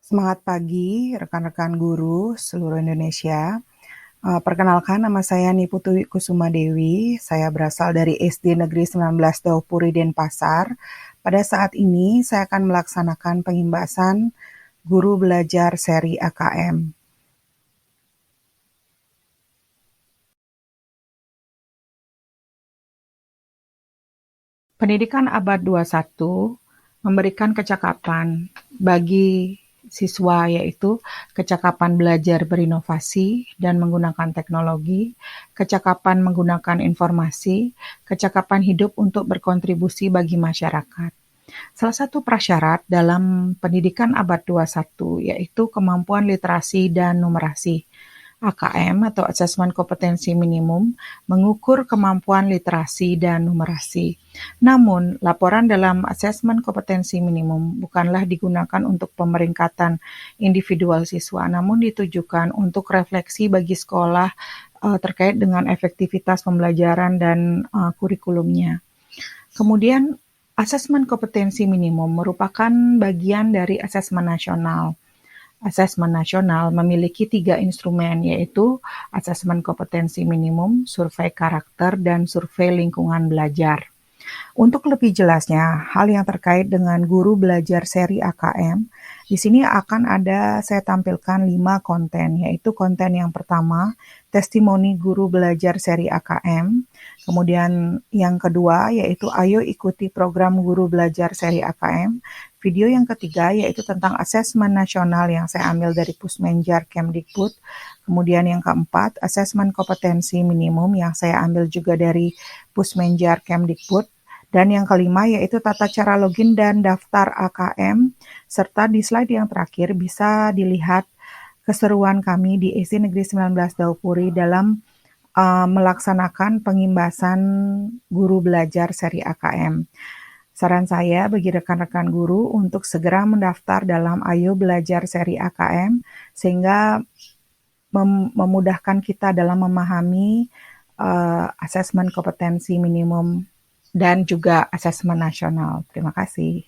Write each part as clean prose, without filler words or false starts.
Semangat pagi rekan-rekan guru seluruh Indonesia. Perkenalkan nama saya Niputu Kusuma Dewi. Saya berasal dari SD Negeri 19 Daupuri Denpasar. Pada saat ini saya akan melaksanakan pengimbasan guru belajar seri AKM. Pendidikan abad 21 memberikan kecakapan bagi siswa, yaitu kecakapan belajar berinovasi dan menggunakan teknologi, kecakapan menggunakan informasi, kecakapan hidup untuk berkontribusi bagi masyarakat. Salah satu prasyarat dalam pendidikan abad 21 yaitu kemampuan literasi dan numerasi. AKM atau Asesmen Kompetensi Minimum mengukur kemampuan literasi dan numerasi. Namun, laporan dalam Asesmen Kompetensi Minimum bukanlah digunakan untuk pemeringkatan individual siswa, namun ditujukan untuk refleksi bagi sekolah terkait dengan efektivitas pembelajaran dan kurikulumnya. Kemudian, Asesmen Kompetensi Minimum merupakan bagian dari asesmen nasional. Asesmen nasional memiliki 3 instrumen, yaitu asesmen kompetensi minimum, survei karakter, dan survei lingkungan belajar. Untuk lebih jelasnya, hal yang terkait dengan guru belajar seri AKM, di sini saya tampilkan 5 konten, yaitu konten yang pertama, testimoni guru belajar seri AKM, kemudian yang kedua, yaitu ayo ikuti program guru belajar seri AKM, video yang ketiga yaitu tentang asesmen nasional yang saya ambil dari Pusmenjar Kemdikbud. Kemudian yang keempat, asesmen kompetensi minimum yang saya ambil juga dari Pusmenjar Kemdikbud. Dan yang kelima yaitu tata cara login dan daftar AKM. Serta di slide yang terakhir bisa dilihat keseruan kami di SD Negeri 19 Daupuri dalam melaksanakan pengimbasan guru belajar seri AKM. Saran saya bagi rekan-rekan guru untuk segera mendaftar dalam Ayo Belajar seri AKM sehingga memudahkan kita dalam memahami asesmen kompetensi minimum dan juga asesmen nasional. Terima kasih.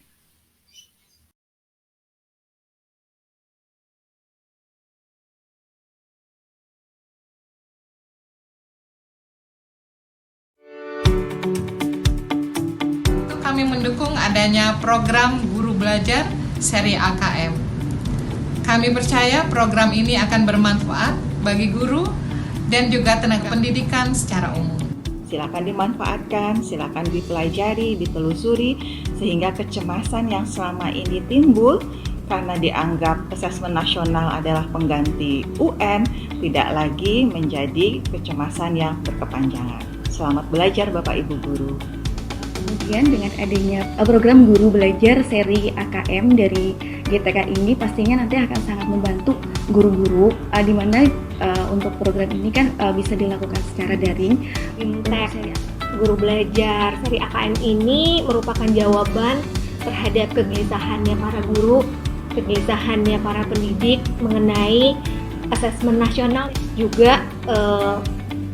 Kami mendukung adanya program guru belajar seri AKM. Kami percaya program ini akan bermanfaat bagi guru dan juga tenaga pendidikan secara umum. Silakan dimanfaatkan, silakan dipelajari, ditelusuri, sehingga kecemasan yang selama ini timbul karena dianggap asesmen nasional adalah pengganti UN tidak lagi menjadi kecemasan yang berkepanjangan. Selamat belajar Bapak Ibu Guru. Kemudian dengan adanya program guru belajar seri AKM dari GTK ini pastinya nanti akan sangat membantu guru-guru di mana untuk program ini kan bisa dilakukan secara daring. Bimtek guru belajar seri AKM ini merupakan jawaban terhadap kegelisahannya para guru, kegelisahannya para pendidik mengenai asesmen nasional, juga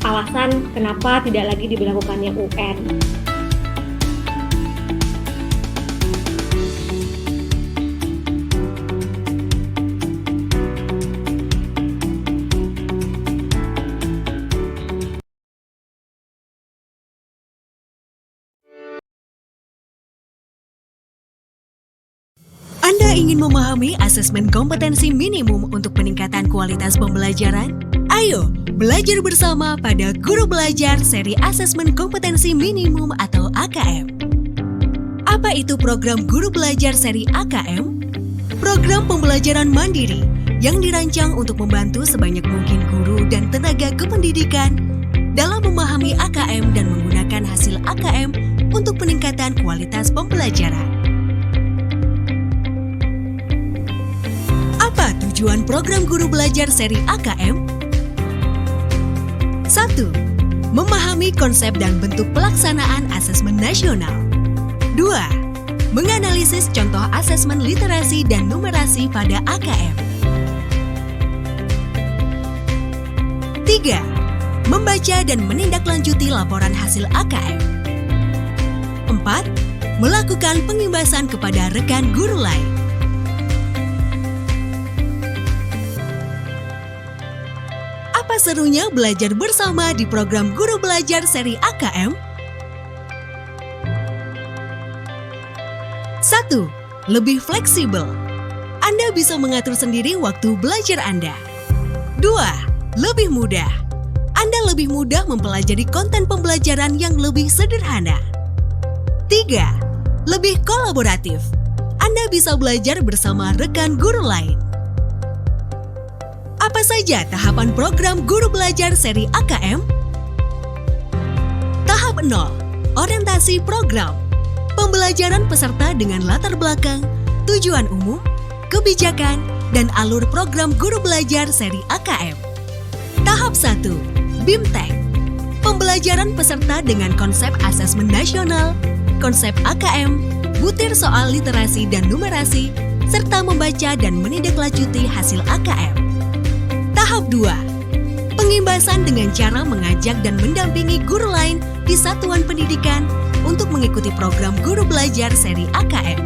alasan kenapa tidak lagi diberlakukannya UN. Anda ingin memahami asesmen kompetensi minimum untuk peningkatan kualitas pembelajaran? Ayo, belajar bersama pada Guru Belajar seri Asesmen Kompetensi Minimum atau AKM. Apa itu program Guru Belajar seri AKM? Program pembelajaran mandiri yang dirancang untuk membantu sebanyak mungkin guru dan tenaga kependidikan dalam memahami AKM dan menggunakan hasil AKM untuk peningkatan kualitas pembelajaran. Apa tujuan program guru belajar seri AKM? 1. Memahami konsep dan bentuk pelaksanaan asesmen nasional. 2. Menganalisis contoh asesmen literasi dan numerasi pada AKM. 3. Membaca dan menindaklanjuti laporan hasil AKM. 4. Melakukan pengimbasan kepada rekan guru lain. serunya belajar bersama di program Guru Belajar seri AKM? 1. Lebih fleksibel. Anda bisa mengatur sendiri waktu belajar Anda. 2. Lebih mudah. Anda lebih mudah mempelajari konten pembelajaran yang lebih sederhana. 3. Lebih kolaboratif. Anda bisa belajar bersama rekan guru lain. Apa saja tahapan program Guru Belajar seri AKM? Tahap 0. Orientasi program. Pembelajaran peserta dengan latar belakang, tujuan umum, kebijakan, dan alur program Guru Belajar seri AKM. Tahap 1. BIMTEK. Pembelajaran peserta dengan konsep asesmen nasional, konsep AKM, butir soal literasi dan numerasi, serta membaca dan menindaklanjuti hasil AKM. Tahap 2. Pengimbasan dengan cara mengajak dan mendampingi guru lain di satuan pendidikan untuk mengikuti program Guru Belajar seri AKM.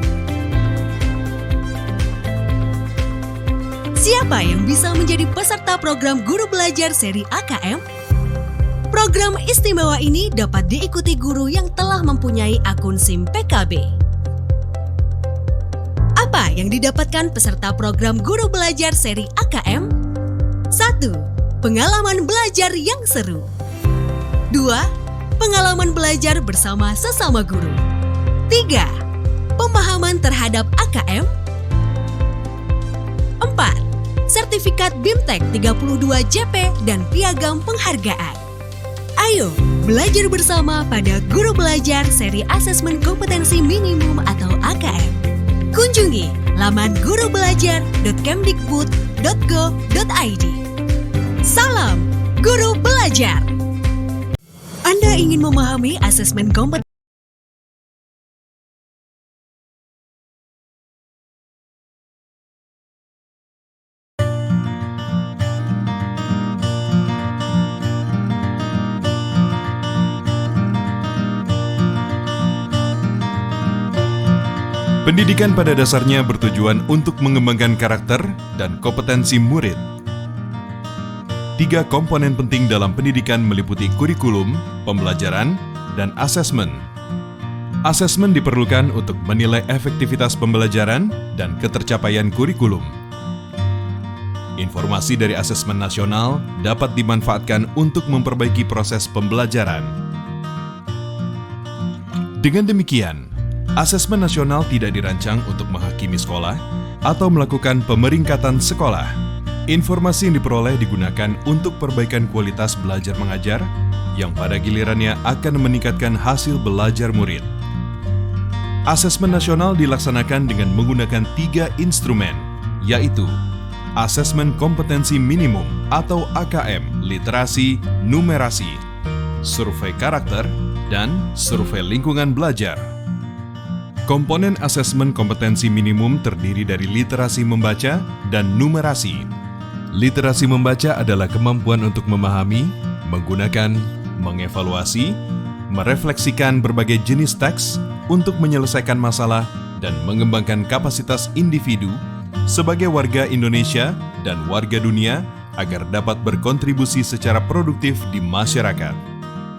Siapa yang bisa menjadi peserta program Guru Belajar seri AKM? Program istimewa ini dapat diikuti guru yang telah mempunyai akun SIM PKB. Apa yang didapatkan peserta program Guru Belajar seri AKM? 1. Pengalaman belajar yang seru. 2. Pengalaman belajar bersama sesama guru. 3. Pemahaman terhadap AKM. 4. Sertifikat BIMTEK 32 JP dan piagam penghargaan. Ayo, belajar bersama pada Guru Belajar seri Asesmen Kompetensi Minimum atau AKM. Kunjungi laman gurubelajar.kemdikbud.go.id. Salam Guru Belajar! Anda ingin memahami asesmen kompetensi Pendidikan pada dasarnya bertujuan untuk mengembangkan karakter dan kompetensi murid. 3 komponen penting dalam pendidikan meliputi kurikulum, pembelajaran, dan asesmen. Asesmen diperlukan untuk menilai efektivitas pembelajaran dan ketercapaian kurikulum. Informasi dari asesmen nasional dapat dimanfaatkan untuk memperbaiki proses pembelajaran. Dengan demikian, asesmen nasional tidak dirancang untuk menghakimi sekolah atau melakukan pemeringkatan sekolah. Informasi yang diperoleh digunakan untuk perbaikan kualitas belajar mengajar yang pada gilirannya akan meningkatkan hasil belajar murid. Asesmen nasional dilaksanakan dengan menggunakan 3 instrumen, yaitu Asesmen Kompetensi Minimum atau AKM Literasi Numerasi, Survei Karakter, dan Survei Lingkungan Belajar. Komponen asesmen kompetensi minimum terdiri dari literasi membaca dan numerasi. Literasi membaca adalah kemampuan untuk memahami, menggunakan, mengevaluasi, merefleksikan berbagai jenis teks untuk menyelesaikan masalah dan mengembangkan kapasitas individu sebagai warga Indonesia dan warga dunia agar dapat berkontribusi secara produktif di masyarakat.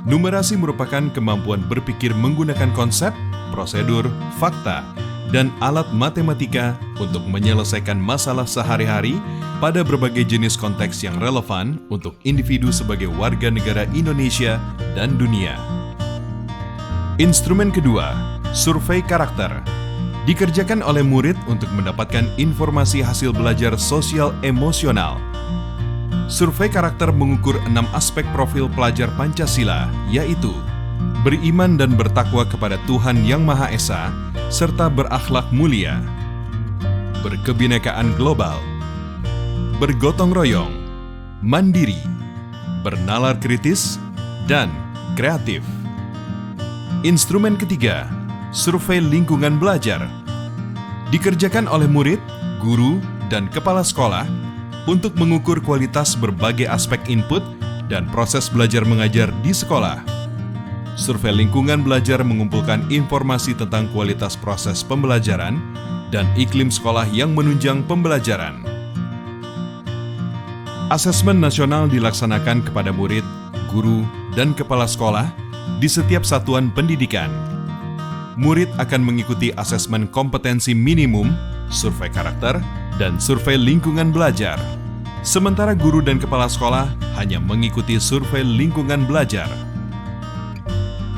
Numerasi merupakan kemampuan berpikir menggunakan konsep, prosedur, fakta, dan alat matematika untuk menyelesaikan masalah sehari-hari pada berbagai jenis konteks yang relevan untuk individu sebagai warga negara Indonesia dan dunia. Instrumen kedua, survei karakter, dikerjakan oleh murid untuk mendapatkan informasi hasil belajar sosial emosional. Survei karakter mengukur 6 aspek profil pelajar Pancasila, yaitu beriman dan bertakwa kepada Tuhan Yang Maha Esa, serta berakhlak mulia, berkebinekaan global, bergotong royong, mandiri, bernalar kritis, dan kreatif. Instrumen ketiga, survei lingkungan belajar, dikerjakan oleh murid, guru, dan kepala sekolah untuk mengukur kualitas berbagai aspek input dan proses belajar mengajar di sekolah. Survei lingkungan belajar mengumpulkan informasi tentang kualitas proses pembelajaran dan iklim sekolah yang menunjang pembelajaran. Asesmen nasional dilaksanakan kepada murid, guru, dan kepala sekolah di setiap satuan pendidikan. Murid akan mengikuti asesmen kompetensi minimum, survei karakter, dan survei lingkungan belajar. Sementara guru dan kepala sekolah hanya mengikuti survei lingkungan belajar.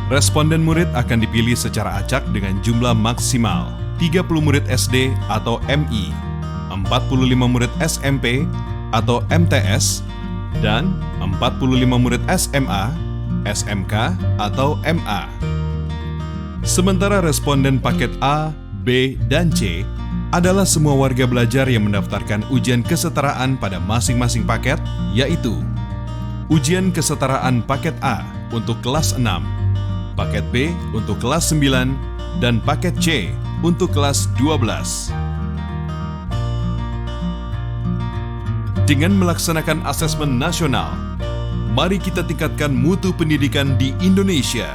Responden murid akan dipilih secara acak dengan jumlah maksimal 30 murid SD atau MI, 45 murid SMP atau MTS, dan 45 murid SMA, SMK atau MA. Sementara responden paket A, B, dan C adalah semua warga belajar yang mendaftarkan ujian kesetaraan pada masing-masing paket, yaitu ujian kesetaraan paket A untuk kelas 6, paket B untuk kelas 9, dan paket C untuk kelas 12. Dengan melaksanakan asesmen nasional, mari kita tingkatkan mutu pendidikan di Indonesia.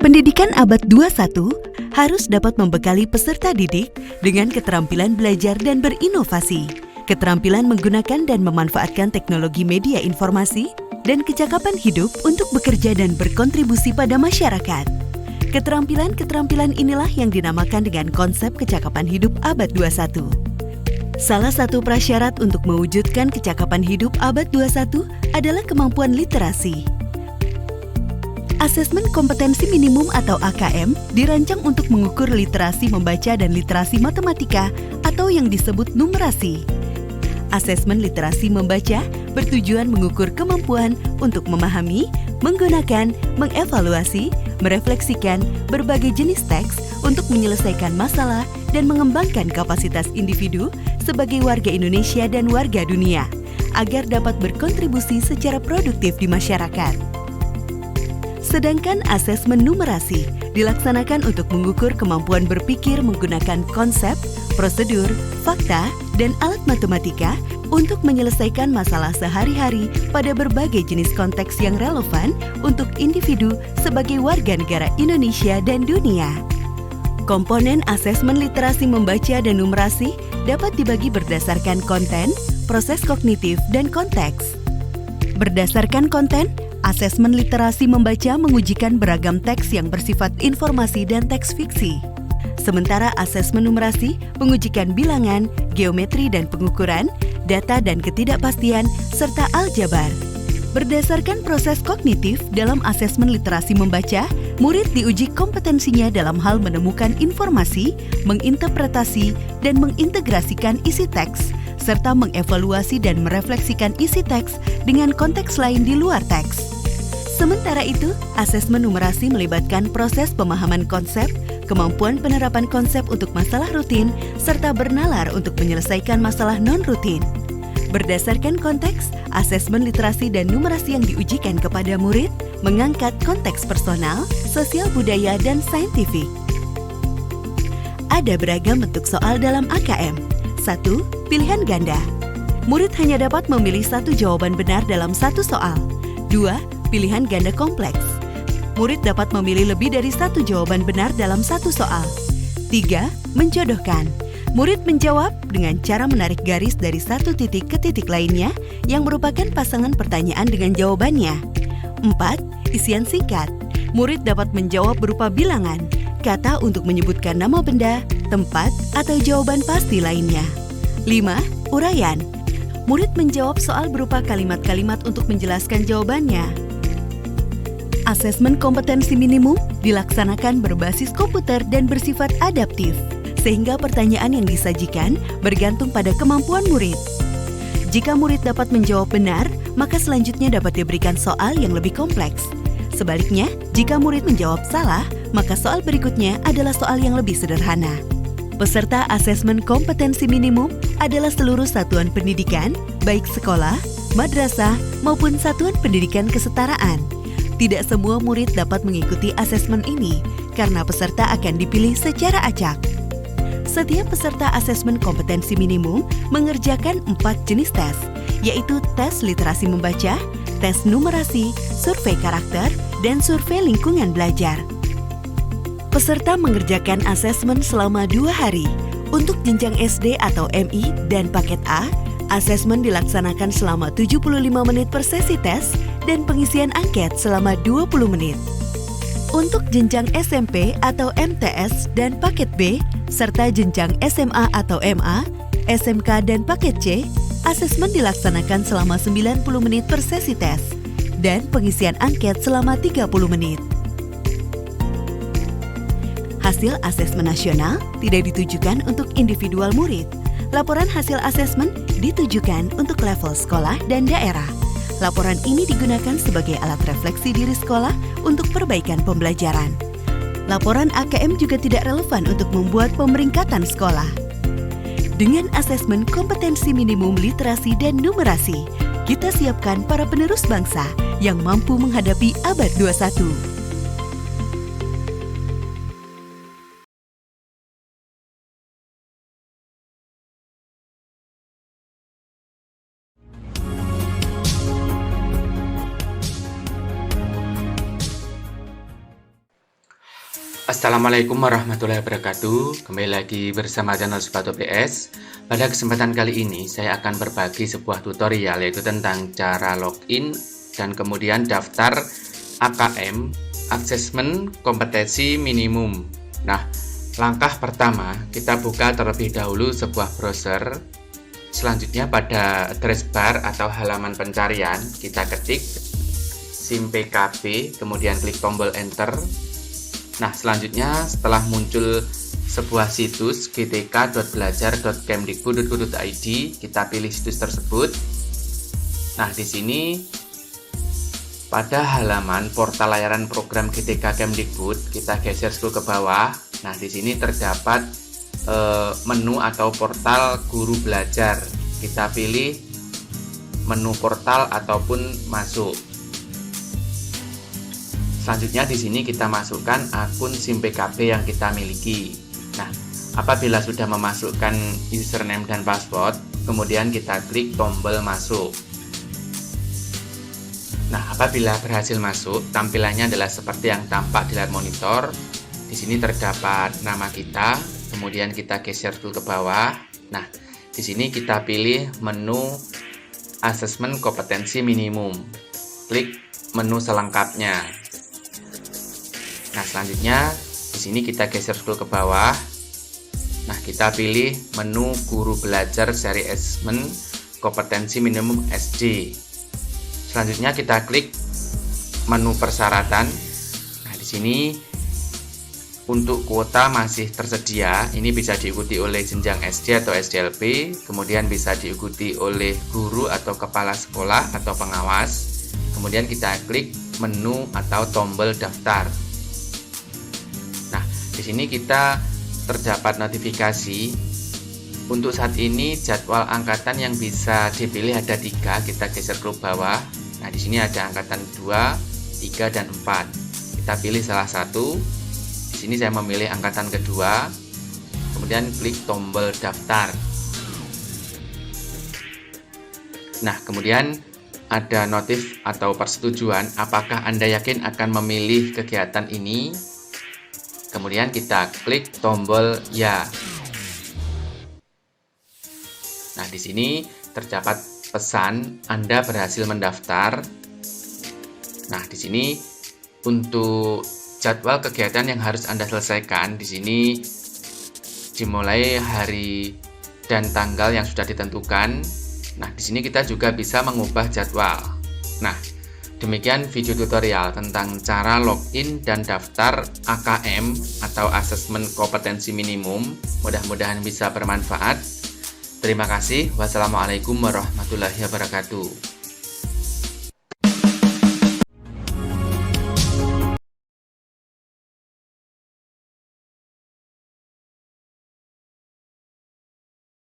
Pendidikan abad 21 harus dapat membekali peserta didik dengan keterampilan belajar dan berinovasi, keterampilan menggunakan dan memanfaatkan teknologi media informasi, dan kecakapan hidup untuk bekerja dan berkontribusi pada masyarakat. Keterampilan-keterampilan inilah yang dinamakan dengan konsep kecakapan hidup abad 21. Salah satu prasyarat untuk mewujudkan kecakapan hidup abad 21 adalah kemampuan literasi. Asesmen kompetensi minimum atau AKM dirancang untuk mengukur literasi membaca dan literasi matematika atau yang disebut numerasi. Asesmen literasi membaca bertujuan mengukur kemampuan untuk memahami, menggunakan, mengevaluasi, merefleksikan berbagai jenis teks untuk menyelesaikan masalah dan mengembangkan kapasitas individu sebagai warga Indonesia dan warga dunia agar dapat berkontribusi secara produktif di masyarakat. Sedangkan asesmen numerasi dilaksanakan untuk mengukur kemampuan berpikir menggunakan konsep, prosedur, fakta, dan alat matematika untuk menyelesaikan masalah sehari-hari pada berbagai jenis konteks yang relevan untuk individu sebagai warga negara Indonesia dan dunia. Komponen asesmen literasi membaca dan numerasi dapat dibagi berdasarkan konten, proses kognitif, dan konteks. Berdasarkan konten, asesmen literasi membaca mengujikan beragam teks yang bersifat informasi dan teks fiksi. Sementara asesmen numerasi mengujikan bilangan, geometri dan pengukuran, data dan ketidakpastian, serta aljabar. Berdasarkan proses kognitif dalam asesmen literasi membaca, murid diuji kompetensinya dalam hal menemukan informasi, menginterpretasi, dan mengintegrasikan isi teks, serta mengevaluasi dan merefleksikan isi teks dengan konteks lain di luar teks. Sementara itu, asesmen numerasi melibatkan proses pemahaman konsep, kemampuan penerapan konsep untuk masalah rutin, serta bernalar untuk menyelesaikan masalah non-rutin. Berdasarkan konteks, asesmen literasi dan numerasi yang diujikan kepada murid mengangkat konteks personal, sosial budaya, dan saintifik. Ada beragam bentuk soal dalam AKM. 1. Pilihan ganda. Murid hanya dapat memilih satu jawaban benar dalam satu soal. 2. Pilihan ganda kompleks. Murid dapat memilih lebih dari satu jawaban benar dalam satu soal. 3. Menjodohkan. Murid menjawab dengan cara menarik garis dari satu titik ke titik lainnya yang merupakan pasangan pertanyaan dengan jawabannya. 4. Isian singkat. Murid dapat menjawab berupa bilangan, kata untuk menyebutkan nama benda, tempat, atau jawaban pasti lainnya. 5. Uraian. Murid menjawab soal berupa kalimat-kalimat untuk menjelaskan jawabannya. Asesmen kompetensi minimum dilaksanakan berbasis komputer dan bersifat adaptif, sehingga pertanyaan yang disajikan bergantung pada kemampuan murid. Jika murid dapat menjawab benar, maka selanjutnya dapat diberikan soal yang lebih kompleks. Sebaliknya, jika murid menjawab salah, maka soal berikutnya adalah soal yang lebih sederhana. Peserta asesmen kompetensi minimum adalah seluruh satuan pendidikan, baik sekolah, madrasah, maupun satuan pendidikan kesetaraan. tidak semua murid dapat mengikuti asesmen ini karena peserta akan dipilih secara acak. Setiap peserta asesmen kompetensi minimum mengerjakan 4 jenis tes, yaitu tes literasi membaca, tes numerasi, survei karakter, dan survei lingkungan belajar. Peserta mengerjakan asesmen selama 2 hari. Untuk jenjang SD atau MI dan paket A, asesmen dilaksanakan selama 75 menit per sesi tes dan pengisian angket selama 20 menit. Untuk jenjang SMP atau MTS dan paket B, serta jenjang SMA atau MA, SMK dan paket C, asesmen dilaksanakan selama 90 menit per sesi tes dan pengisian angket selama 30 menit. Hasil asesmen nasional tidak ditujukan untuk individual murid. Laporan hasil asesmen ditujukan untuk level sekolah dan daerah. Laporan ini digunakan sebagai alat refleksi diri sekolah untuk perbaikan pembelajaran. Laporan AKM juga tidak relevan untuk membuat pemeringkatan sekolah. Dengan asesmen kompetensi minimum literasi dan numerasi, kita siapkan para penerus bangsa yang mampu menghadapi abad 21. Assalamualaikum warahmatullahi wabarakatuh. Kembali lagi bersama channel Sobat OBS. Pada kesempatan kali ini saya akan berbagi sebuah tutorial, yaitu tentang cara login dan kemudian daftar AKM, Asesmen Kompetensi Minimum. Nah, langkah pertama kita buka terlebih dahulu sebuah browser. Selanjutnya pada address bar atau halaman pencarian kita ketik simpkb, kemudian klik tombol enter. Nah, selanjutnya setelah muncul sebuah situs gtk.belajar.kemdikbud.go.id, kita pilih situs tersebut. Nah, di sini pada halaman portal layanan program GTK Kemdikbud, kita geser scroll ke bawah. Nah, di sini terdapat menu atau portal guru belajar. Kita pilih menu portal ataupun masuk. Selanjutnya di sini kita masukkan akun simpkb yang kita miliki. Nah, apabila sudah memasukkan username dan password, kemudian kita klik tombol masuk. Nah, apabila berhasil masuk, tampilannya adalah seperti yang tampak di layar monitor. Di sini terdapat nama kita, kemudian kita geser dulu ke bawah. Nah, di sini kita pilih menu asesmen kompetensi minimum. Klik menu selengkapnya. Nah, selanjutnya di sini kita geser scroll ke bawah. Nah, kita pilih menu guru belajar seri asesmen kompetensi minimum SD. Selanjutnya kita klik menu persyaratan. Nah, di sini untuk kuota masih tersedia. Ini bisa diikuti oleh jenjang SD atau SDLB, kemudian bisa diikuti oleh guru atau kepala sekolah atau pengawas. Kemudian kita klik menu atau tombol daftar. Di sini kita terdapat notifikasi. Untuk saat ini jadwal angkatan yang bisa dipilih ada 3. Kita geser ke bawah. Nah, di sini ada angkatan 2, 3, dan 4. Kita pilih salah satu. Di sini saya memilih angkatan kedua. Kemudian klik tombol daftar. Nah, kemudian ada notif atau persetujuan apakah Anda yakin akan memilih kegiatan ini. Kemudian kita klik tombol ya. Nah, di sini terdapat pesan Anda berhasil mendaftar. Nah, di sini untuk jadwal kegiatan yang harus Anda selesaikan, di sini dimulai hari dan tanggal yang sudah ditentukan. Nah, di sini kita juga bisa mengubah jadwal. Nah, demikian video tutorial tentang cara login dan daftar AKM atau Asesmen Kompetensi Minimum. Mudah-mudahan bisa bermanfaat. Terima kasih. Wassalamualaikum warahmatullahi wabarakatuh.